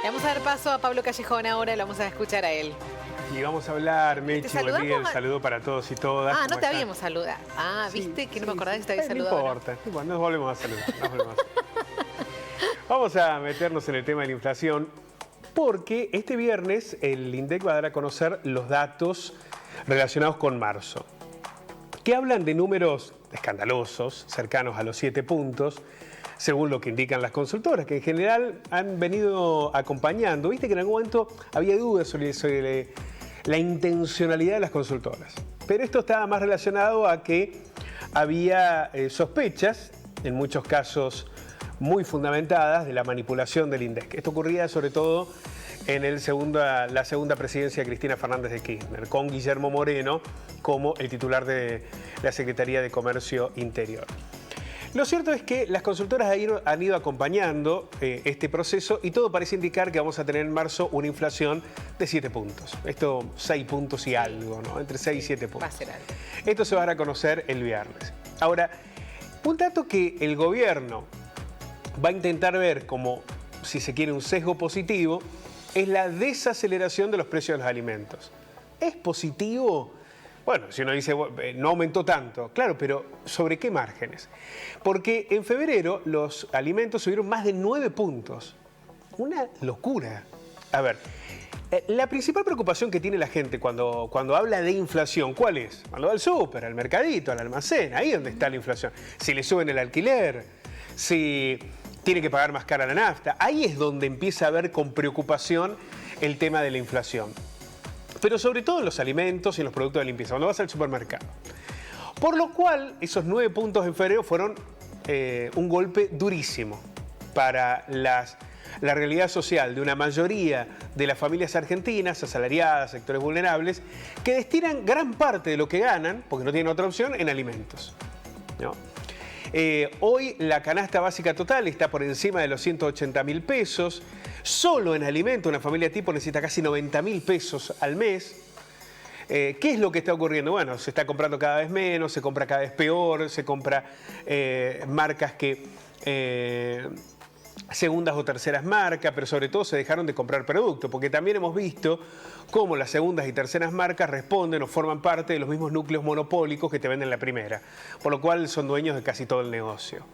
Le vamos a dar paso a Pablo Callejón ahora, lo vamos a escuchar a él. Y vamos a hablar, Mechi, buen día, un saludo para todos y todas. Ah, no te habíamos saludado. Ah, ¿viste? Que no me acordaba que te había saludado. No importa, bueno, nos volvemos a saludar. Vamos a meternos en el tema de la inflación, porque este viernes el INDEC va a dar a conocer los datos relacionados con marzo, que hablan de números escandalosos, cercanos a los 7 puntos, según lo que indican las consultoras, que en general han venido acompañando. Viste que en algún momento había dudas sobre la intencionalidad de las consultoras, pero esto estaba más relacionado a que había sospechas, en muchos casos muy fundamentadas, de la manipulación del INDEC. Esto ocurría sobre todo en la segunda presidencia de Cristina Fernández de Kirchner, con Guillermo Moreno como el titular de la Secretaría de Comercio Interior. Lo cierto es que las consultoras han ido acompañando este proceso y todo parece indicar que vamos a tener en marzo una inflación de 7 puntos. Esto 6 puntos y algo, ¿no? Entre 6 y 7 puntos. Va a ser algo. Esto se va a dar a conocer el viernes. Ahora, un dato que el gobierno va a intentar ver como, si se quiere, un sesgo positivo, es la desaceleración de los precios de los alimentos. ¿Es positivo? Bueno, si uno dice, no aumentó tanto, claro, pero ¿sobre qué márgenes? Porque en febrero los alimentos subieron más de 9 puntos. Una locura. A ver, la principal preocupación que tiene la gente cuando habla de inflación, ¿cuál es? Cuando va al súper, al mercadito, al almacén, ahí es donde está la inflación. Si le suben el alquiler, si tiene que pagar más cara la nafta, ahí es donde empieza a ver con preocupación el tema de la inflación. Pero sobre todo en los alimentos y en los productos de limpieza, cuando vas al supermercado. Por lo cual, esos 9 puntos en febrero fueron un golpe durísimo para la realidad social de una mayoría de las familias argentinas, asalariadas, sectores vulnerables, que destinan gran parte de lo que ganan, porque no tienen otra opción, en alimentos, ¿no? Hoy la canasta básica total está por encima de los 180.000 pesos. Solo en alimentos una familia tipo necesita casi 90.000 pesos al mes. ¿Qué es lo que está ocurriendo? Bueno, se está comprando cada vez menos, se compra cada vez peor, se compra marcas que... segundas o terceras marcas, pero sobre todo se dejaron de comprar productos, porque también hemos visto cómo las segundas y terceras marcas responden o forman parte de los mismos núcleos monopólicos que te venden la primera, por lo cual son dueños de casi todo el negocio.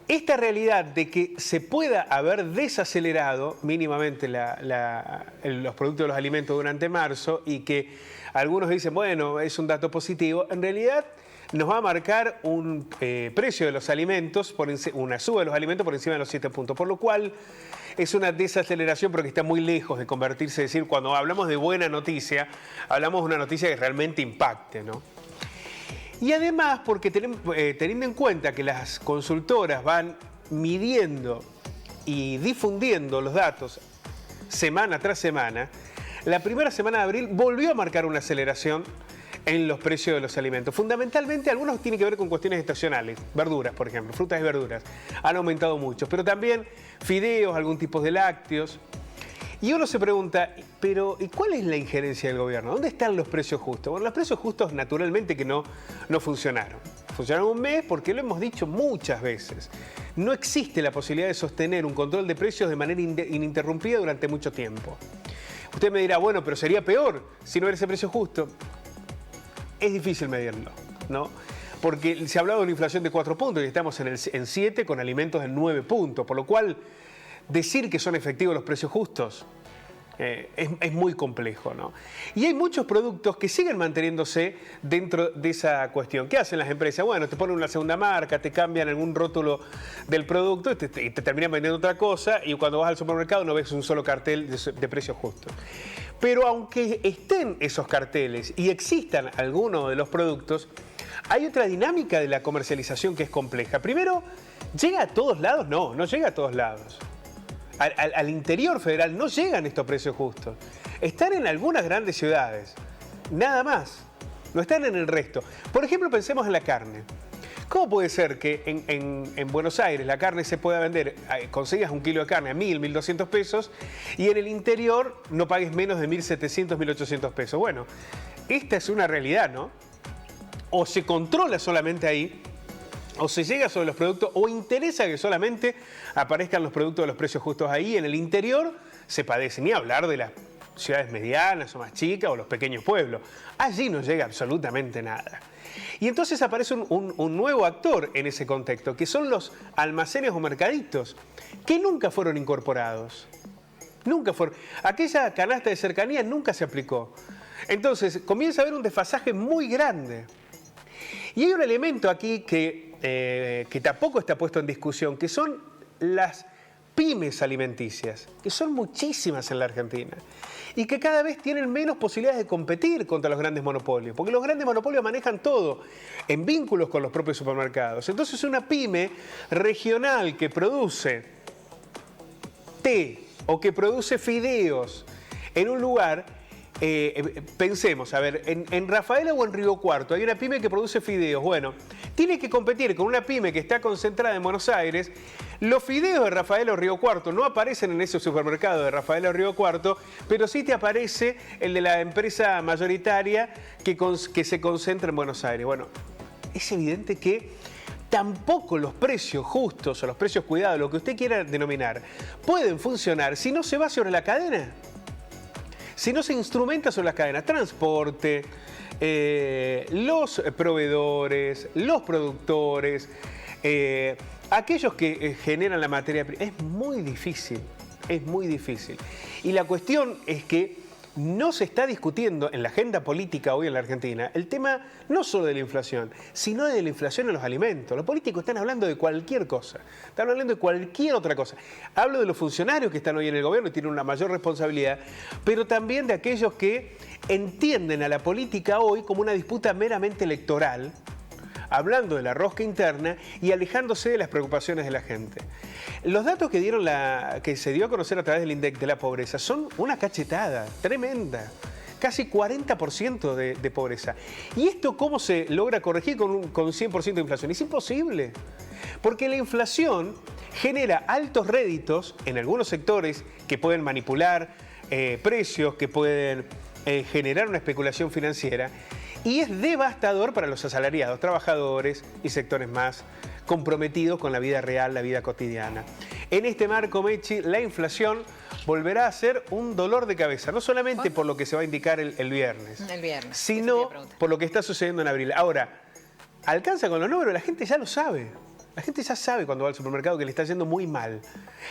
Esta realidad de que se pueda haber desacelerado mínimamente los productos de los alimentos durante marzo y que algunos dicen, bueno, es un dato positivo, en realidad nos va a marcar un precio de los alimentos, una suba de los alimentos por encima de los 7 puntos, por lo cual es una desaceleración, pero que está muy lejos de convertirse, es decir, cuando hablamos de buena noticia, hablamos de una noticia que realmente impacte, ¿no? Y además, porque teniendo en cuenta que las consultoras van midiendo y difundiendo los datos semana tras semana, la primera semana de abril volvió a marcar una aceleración en los precios de los alimentos. Fundamentalmente, algunos tienen que ver con cuestiones estacionales. Verduras, por ejemplo, frutas y verduras. Han aumentado mucho. Pero también fideos, algún tipo de lácteos. Y uno se pregunta, pero ¿y cuál es la injerencia del gobierno? ¿Dónde están los precios justos? Bueno, los precios justos naturalmente que no funcionaron. Funcionaron un mes porque lo hemos dicho muchas veces. No existe la posibilidad de sostener un control de precios de manera ininterrumpida durante mucho tiempo. Usted me dirá, bueno, pero sería peor si no hubiera ese precio justo. Es difícil medirlo, ¿no? Porque se ha hablado de una inflación de 4 puntos y estamos en 7 con alimentos en 9 puntos, por lo cual decir que son efectivos los precios justos es muy complejo, ¿no? Y hay muchos productos que siguen manteniéndose dentro de esa cuestión. ¿Qué hacen las empresas? Bueno, te ponen una segunda marca, te cambian algún rótulo del producto y te terminan vendiendo otra cosa y cuando vas al supermercado no ves un solo cartel de precios justos. Pero aunque estén esos carteles y existan algunos de los productos, hay otra dinámica de la comercialización que es compleja. Primero, ¿llega a todos lados? No, no llega a todos lados. Al interior federal no llegan estos precios justos. Están en algunas grandes ciudades, nada más. No están en el resto. Por ejemplo, pensemos en la carne. ¿Cómo puede ser que en Buenos Aires la carne se pueda vender, consigas un kilo de carne a 1.000, 1.200 pesos y en el interior no pagues menos de 1.700, 1.800 pesos? Bueno, esta es una realidad, ¿no? O se controla solamente ahí o se llega sobre los productos, o interesa que solamente aparezcan los productos de los precios justos ahí. En el interior se padece, ni hablar de las ciudades medianas o más chicas o los pequeños pueblos. Allí no llega absolutamente nada. Y entonces aparece un nuevo actor en ese contexto, que son los almacenes o mercaditos, que nunca fueron incorporados. Nunca fueron. Aquella canasta de cercanía nunca se aplicó. Entonces comienza a haber un desfasaje muy grande. Y hay un elemento aquí que tampoco está puesto en discusión, que son las pymes alimenticias, que son muchísimas en la Argentina y que cada vez tienen menos posibilidades de competir contra los grandes monopolios, porque los grandes monopolios manejan todo en vínculos con los propios supermercados. Entonces una pyme regional que produce té o que produce fideos en un lugar, pensemos, a ver, en Rafaela o en Río Cuarto hay una pyme que produce fideos. Bueno, tiene que competir con una pyme que está concentrada en Buenos Aires. Los fideos de Rafaela o Río Cuarto no aparecen en ese supermercado de Rafaela o Río Cuarto, pero sí te aparece el de la empresa mayoritaria que se concentra en Buenos Aires. Bueno, es evidente que tampoco los precios justos o los precios cuidados, lo que usted quiera denominar, pueden funcionar si no se va sobre la cadena. Si no se instrumenta sobre las cadenas, transporte, los proveedores, los productores, aquellos que generan la materia prima. Es muy difícil, es muy difícil. Y la cuestión es que no se está discutiendo en la agenda política hoy en la Argentina el tema no solo de la inflación, sino de la inflación en los alimentos. Los políticos están hablando de cualquier cosa, están hablando de cualquier otra cosa. Hablo de los funcionarios que están hoy en el gobierno y tienen una mayor responsabilidad, pero también de aquellos que entienden a la política hoy como una disputa meramente electoral, hablando de la rosca interna y alejándose de las preocupaciones de la gente. Los datos que se dio a conocer a través del INDEC de la pobreza son una cachetada tremenda. Casi 40% de pobreza. ¿Y esto cómo se logra corregir con 100% de inflación? Es imposible. Porque la inflación genera altos réditos en algunos sectores que pueden manipular precios, que pueden generar una especulación financiera. Y es devastador para los asalariados, trabajadores y sectores más comprometidos con la vida real, la vida cotidiana. En este marco, Mechi, la inflación volverá a ser un dolor de cabeza, no solamente por lo que se va a indicar el viernes, sino por lo que está sucediendo en abril. Ahora, ¿alcanza con los números? La gente ya lo sabe. La gente ya sabe cuando va al supermercado que le está yendo muy mal.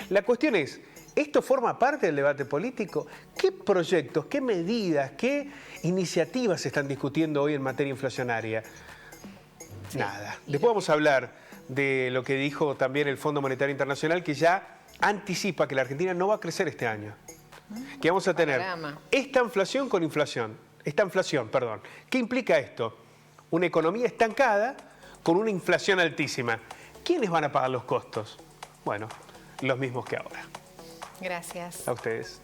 La cuestión es, ¿esto forma parte del debate político? ¿Qué proyectos, qué medidas, qué iniciativas se están discutiendo hoy en materia inflacionaria? Sí. Nada. Después vamos a hablar de lo que dijo también el Fondo Monetario Internacional, que ya anticipa que la Argentina no va a crecer este año. Que vamos a tener esta inflación con inflación. Perdón. ¿Qué implica esto? Una economía estancada con una inflación altísima. ¿Quiénes van a pagar los costos? Bueno, los mismos que ahora. Gracias. A ustedes.